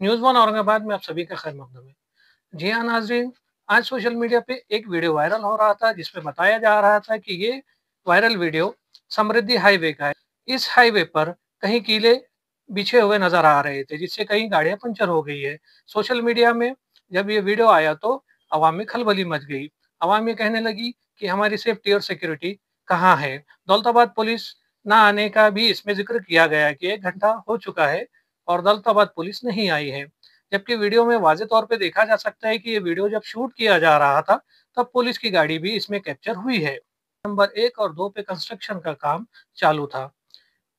News one Aurangabad में आप सभी का खैर मकदम है। जी हाँ नाज़रीन, आज सोशल मीडिया पे एक वीडियो वायरल हो रहा था जिसमें बताया जा रहा था कि ये वायरल वीडियो समृद्धि हाईवे का है। इस हाईवे पर कहीं कीले बिछे हुए नज़र आ रहे थे जिससे कई गाड़ियाँ पंचर हो गई है। सोशल मीडिया में जब ये वीडियो आया तो अवाम में खलबली मच गई। अवाम ये कहने लगी कि हमारी सेफ्टी और सिक्योरिटी कहाँ है? दौलताबाद पुलिस ना आने का भी इसमें ज़िक्र किया गया है कि 1 घंटा हो चुका है और दौलताबाद पुलिस नहीं आई है। जबकि वीडियो में वाज़े तौर पे देखा जा सकता है कि ये वीडियो जब शूट किया जा रहा था, तब पुलिस की गाड़ी भी इसमें कैप्चर हुई है। नंबर 1 और 2 पे कंस्ट्रक्शन का काम चालू था,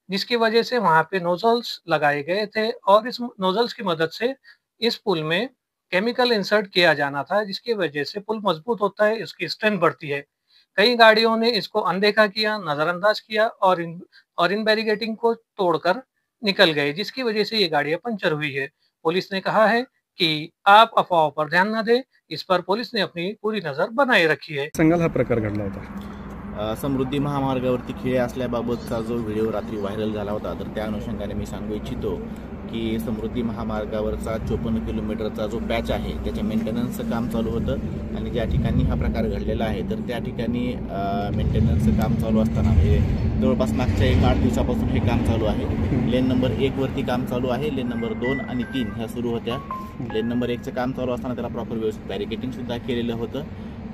जिसकी वजह से वहाँ पे नोज़ल्स लगाए गए थे और इस नोज़ल्स की मदद से इस पुल में केमिकल इंसर्ट किया जाना था, जिसकी वजह से पुल मजबूत होता है, इसकी स्ट्रेंथ बढ़ती है। कई गाड़ियों ने इसको अनदेखा किया, नज़रअंदाज किया और इन बैरिकेडिंग को तोड़कर निकल गए, जिसकी वजह से ये गाड़ियाँ पंचर हुई है। पुलिस ने कहा है कि आप अफवाहों पर ध्यान न दें, इस पर पुलिस ने अपनी पूरी नज़र बनाए रखी है। सांगाल हा प्रकार घडला होता? समृद्धी महामार्गावरती खिळे असल्याबाबतचा जो व्हिडिओ रात्री व्हायरल झाला होता, तर त्या अनुषंगाने मी सांगू इच्छितो की समृद्धी महामार्गावरचा 54 किलोमीटरचा जो पॅच आहे त्याच्या मेंटेनन्सचं काम चालू होतं आणि ज्या ठिकाणी हा प्रकार घडलेला आहे तर त्या ठिकाणी मेंटेनन्सचं काम चालू असताना म्हणजे जवळपास मागच्या 8 दिवसापासून हे काम चालू आहे। लेन नंबर 1 वरती काम चालू आहे, लेन नंबर 2 आणि 3 ह्या सुरू होत्या। लेन नंबर 1चं काम चालू असताना त्याला प्रॉपर व्यवस्थित बॅरिकेडिंग सुद्धा केलेलं होतं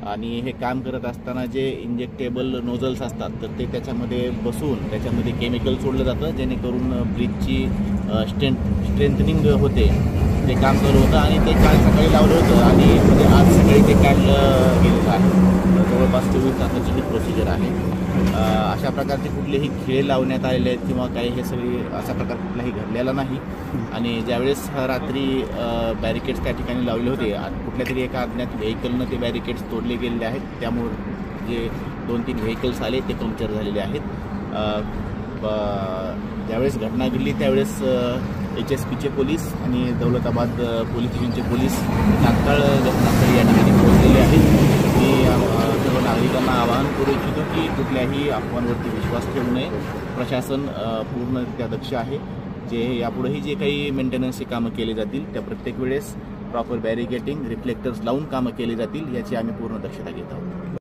आणि हे काम करत असताना जे इंजेक्टेबल नोझल्स असतात तर ते त्याच्यामध्ये बसून त्याच्यामध्ये केमिकल सोडलं जातं जेणेकरून ब्रिजची स्ट्रेंथनिंग होते, ते काम चालू होतं आणि ते काल सकाळी लावलं होतं आणि म्हणजे आज सकाळी ते काढलं गेलेलं आहे। जवळपास 24 तासाची ही प्रोसिजर आहे। अशा प्रकारचे कुठलेही खिळे लावण्यात आलेले आहेत किंवा काही हे सगळी अशा प्रकार कुठलाही घडलेला नाही आणि ज्यावेळेस रात्री बॅरिकेड्स त्या ठिकाणी लावले होते कुठल्या तरी एका अज्ञात व्हेकलनं ते बॅरिकेड्स तोडले गेलेले आहेत, त्यामुळे जे 2-3 व्हेकल्स आले ते पंक्चर झालेले आहेत। ज्यावेळेस घटना घडली त्यावेळेस HSPचे पोलीस आणि दौलताबाद पोलीस स्टेशनचे पोलीस तात्काळ घटनास्थळी या ठिकाणी पोहोचलेले आहेत। मी सर्व नागरिकांना आवाहन करू इच्छितो की कुठल्याही अफवांवरती विश्वास ठेवू नये। प्रशासन पूर्णरित्या दक्ष आहे। जे यापुढेही जे काही मेंटेनन्सची कामं केली जातील त्या प्रत्येक वेळेस प्रॉपर बॅरिकेडिंग रिफ्लेक्टर्स लावून कामं केली जातील याची आम्ही पूर्ण दक्षता घेत आहोत।